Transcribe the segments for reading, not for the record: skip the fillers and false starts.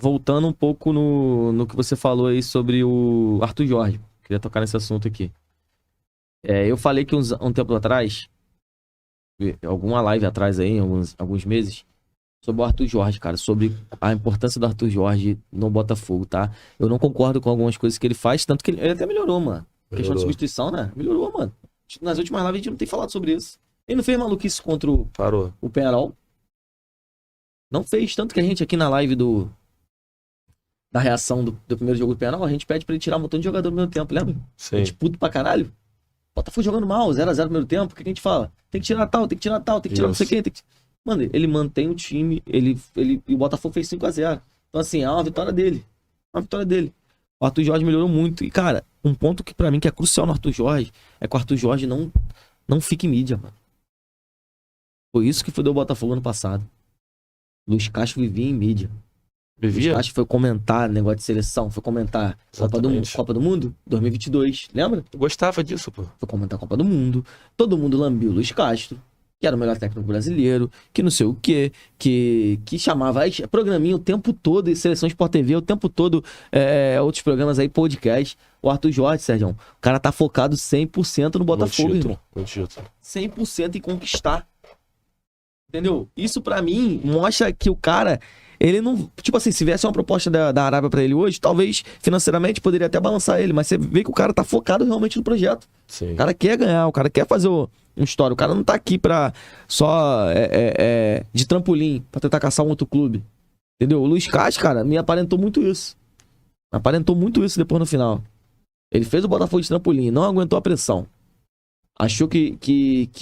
voltando um pouco no que você falou aí sobre o Arthur Jorge. Queria tocar nesse assunto aqui. Eu falei que um tempo atrás, alguma live atrás aí, alguns meses, sobre o Arthur Jorge, cara, sobre a importância do Arthur Jorge no Botafogo, tá? Eu não concordo com algumas coisas que ele faz, tanto que ele até melhorou, mano. Questão de substituição, né? Melhorou, mano. Nas últimas lives a gente não tem falado sobre isso. Ele não fez maluquice contra o Penharol. Não fez, tanto que a gente aqui na live da reação do primeiro jogo do Penharol, a gente pede pra ele tirar um montão de jogador no primeiro tempo, lembra? Sim. A gente puto pra caralho. Botafogo jogando mal, 0x0 no primeiro tempo, o que a gente fala? Tem que tirar tal, tem que tirar tal, tem que tirar não sei quem. Mano, ele mantém o time, e o Botafogo fez 5x0. Então, assim, é uma vitória dele. Uma vitória dele. O Arthur Jorge melhorou muito. E, cara, um ponto que pra mim que é crucial no Arthur Jorge é que o Arthur Jorge não fica em mídia, mano. Foi isso que fudeu o Botafogo ano passado. Luiz Castro vivia em mídia. Luiz Castro foi comentar negócio de seleção, foi comentar Copa do Mundo 2022, lembra? Eu gostava disso, pô. Foi comentar a Copa do Mundo. Todo mundo lambiu o Luiz Castro, que era o melhor técnico brasileiro, que não sei o quê, que chamava programinha o tempo todo, e Seleção Sport TV o tempo todo, outros programas aí, podcast. O Arthur Jorge, Sérgio, o cara tá focado 100% no Botafogo, irmão. 100% em conquistar. Entendeu? Isso pra mim mostra que o cara, ele não... Tipo assim, se viesse uma proposta da Arábia pra ele hoje, talvez financeiramente poderia até balançar ele, mas você vê que o cara tá focado realmente no projeto. Sim. O cara quer ganhar, o cara quer fazer um história. O cara não tá aqui pra só de trampolim, pra tentar caçar um outro clube. Entendeu? O Luiz Castro, cara, me aparentou muito isso. Aparentou muito isso depois no final. Ele fez o Botafogo de trampolim, não aguentou a pressão. Achou que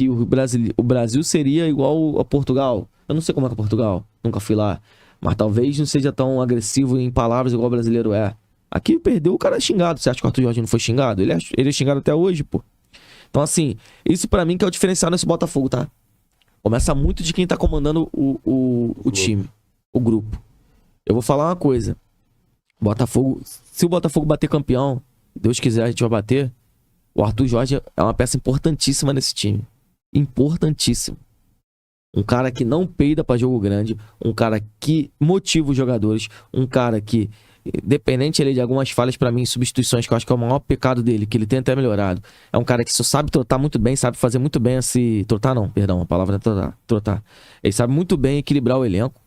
o Brasil seria igual a Portugal. Eu não sei como é que é Portugal, nunca fui lá. Mas talvez não seja tão agressivo em palavras igual o brasileiro é. Aqui perdeu, o cara é xingado. Você acha que o Arthur Jorge não foi xingado? Ele é xingado até hoje, pô. Então, assim, isso pra mim que é o diferencial nesse Botafogo, tá? Começa muito de quem tá comandando o time, o grupo. Eu vou falar uma coisa. Botafogo, se o Botafogo bater campeão, Deus quiser a gente vai bater, o Arthur Jorge é uma peça importantíssima nesse time. Importantíssimo. Um cara que não peida pra jogo grande, um cara que motiva os jogadores, um cara que, independente ele de algumas falhas pra mim, substituições, que eu acho que é o maior pecado dele, que ele tem até melhorado. É um cara que só sabe trotar muito bem, sabe fazer muito bem trotar não, perdão, a palavra é trotar. Ele sabe muito bem equilibrar o elenco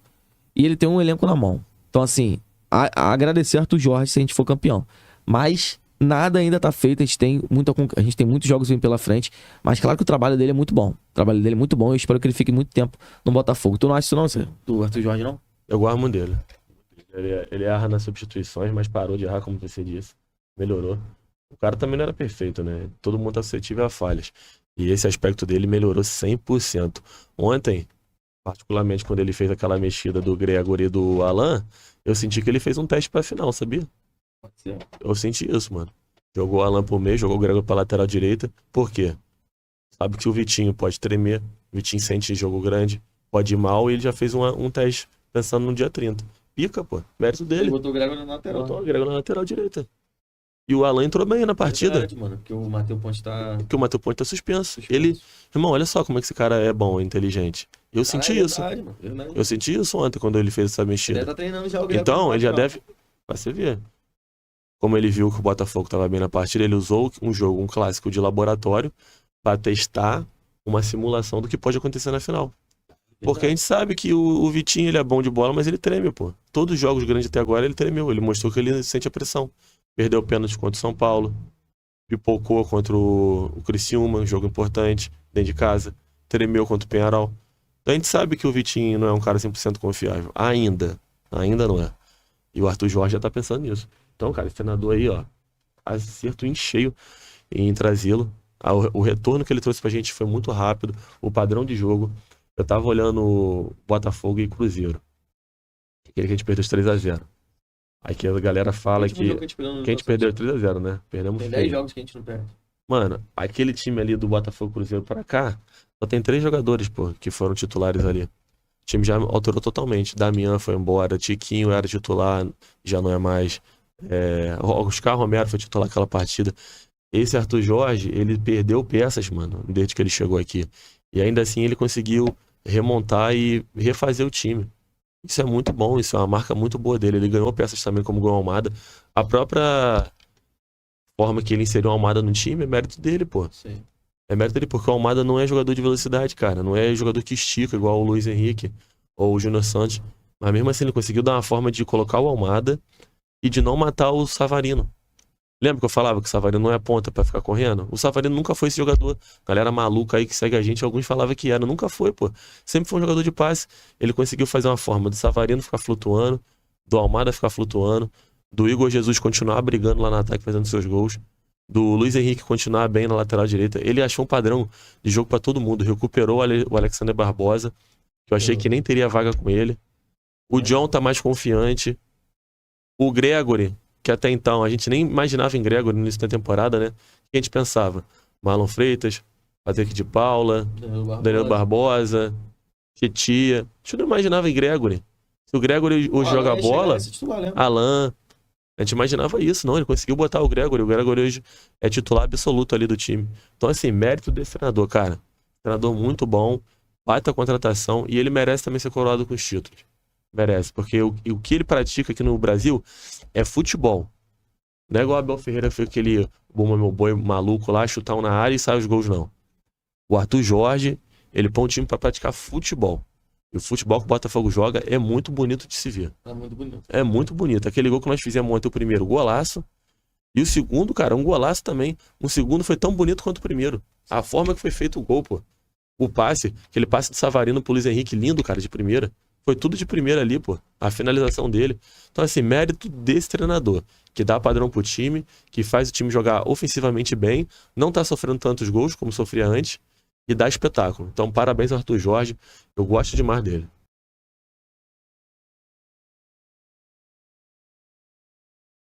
e ele tem um elenco na mão. Então, assim, agradecer a Arthur Jorge se a gente for campeão. Mas nada ainda tá feito, a gente tem muitos jogos vindo pela frente, mas claro que o trabalho dele é muito bom. O trabalho dele é muito bom, eu espero que ele fique muito tempo no Botafogo. Tu não acha isso não, do Arthur Jorge, não? Eu gosto muito dele. Ele erra nas substituições, mas parou de errar, como você disse. Melhorou. O cara também não era perfeito, né? Todo mundo tá suscetível a falhas. E esse aspecto dele melhorou 100%. Ontem, particularmente quando ele fez aquela mexida do Gregory e do Alan, eu senti que ele fez um teste pra final, sabia? Eu senti isso, mano. Jogou o Alan pro meio, jogou o Gregory pra lateral direita. Por quê? Sabe que o Vitinho pode tremer. O Vitinho sente jogo grande, pode ir mal, e ele já fez um teste pensando no dia 30. Pica, pô. Mérito dele. Ele botou o Gregory na lateral. Botou o Gregory na lateral direita. E o Alan entrou bem na partida. Verdade, mano, porque o Matheus Ponte tá... Porque o Matheus Ponte tá suspenso. Ele... Irmão, olha só como é que esse cara é bom, é inteligente. Eu senti isso. Verdade, mano, verdade. Eu senti isso ontem, quando ele fez essa mexida. Ele tá treinando já o Gregory. Então, ele já deve... Vai você ver. Como ele viu que o Botafogo tava bem na partida, ele usou um clássico de laboratório pra testar uma simulação do que pode acontecer na final. Porque a gente sabe que o Vitinho, ele é bom de bola, mas ele treme, pô. Todos os jogos grandes até agora ele tremeu. Ele mostrou que ele sente a pressão. Perdeu pênalti contra o São Paulo. Pipocou contra o Criciúma, um jogo importante, dentro de casa. Tremeu contra o Penharol. Então a gente sabe que o Vitinho não é um cara 100% confiável. Ainda não é. E o Arthur Jorge já tá pensando nisso. Então, cara, esse treinador aí, ó, acerto em cheio em trazê-lo. O retorno que ele trouxe pra gente foi muito rápido. O padrão de jogo. Eu tava olhando Botafogo e Cruzeiro. Aquele que a gente perdeu os 3x0. Aí que a galera fala que a gente perdeu 3x0, né? Perdemos tem feio. 10 jogos que a gente não perde. Mano, aquele time ali do Botafogo Cruzeiro pra cá, só tem 3 jogadores, pô, que foram titulares ali. O time já alterou totalmente. Damian foi embora, Tiquinho era titular, já não é mais. Oscar Romero foi titular aquela partida. Esse Arthur Jorge, ele perdeu peças, mano, desde que ele chegou aqui. E ainda assim ele conseguiu remontar e refazer o time. Isso é muito bom, isso é uma marca muito boa dele. Ele ganhou peças também, como ganhou o Almada. A própria forma que ele inseriu o Almada no time é mérito dele, pô. Sim. É mérito dele, porque o Almada não é jogador de velocidade, cara. Não é jogador que estica, igual o Luiz Henrique ou o Júnior Santos. Mas mesmo assim, ele conseguiu dar uma forma de colocar o Almada e de não matar o Savarino. Lembra que eu falava que o Savarino não é ponta pra ficar correndo? O Savarino nunca foi esse jogador. Galera maluca aí que segue a gente, alguns falavam que era. Nunca foi, pô. Sempre foi um jogador de passe. Ele conseguiu fazer uma forma do Savarino ficar flutuando, do Almada ficar flutuando, do Igor Jesus continuar brigando lá no ataque, fazendo seus gols, do Luiz Henrique continuar bem na lateral direita. Ele achou um padrão de jogo pra todo mundo. Recuperou o Alexander Barbosa, que eu achei que nem teria vaga com ele. O John tá mais confiante. O Gregory, que até então a gente nem imaginava em Gregory no início da temporada, né? O que a gente pensava? Marlon Freitas, Patrick de Paula, Danilo Barbosa, Tietia. A gente não imaginava em Gregory. Se o Gregory hoje joga bola, Alan, a gente imaginava isso. Não, ele conseguiu botar o Gregory. O Gregory hoje é titular absoluto ali do time. Então, assim, mérito desse treinador, cara. Treinador muito bom, baita contratação e ele merece também ser coroado com os títulos. Merece, porque o que ele pratica aqui no Brasil é futebol. Não é igual o Abel Ferreira fez aquele Buma Meu Boi maluco lá, chutar um na área e sai os gols, não. O Arthur Jorge, ele põe um time pra praticar futebol. E o futebol que o Botafogo joga é muito bonito de se ver. É muito bonito. É muito bonito. Aquele gol que nós fizemos ontem, o primeiro, golaço. E o segundo, cara, um golaço também. O segundo foi tão bonito quanto o primeiro. A forma que foi feito o gol, pô. O passe, aquele passe de Savarino pro Luiz Henrique, lindo, cara, de primeira. Foi tudo de primeira ali, pô. A finalização dele. Então, assim, mérito desse treinador, que dá padrão pro time, que faz o time jogar ofensivamente bem, não tá sofrendo tantos gols como sofria antes, e dá espetáculo. Então, parabéns ao Arthur Jorge. Eu gosto demais dele.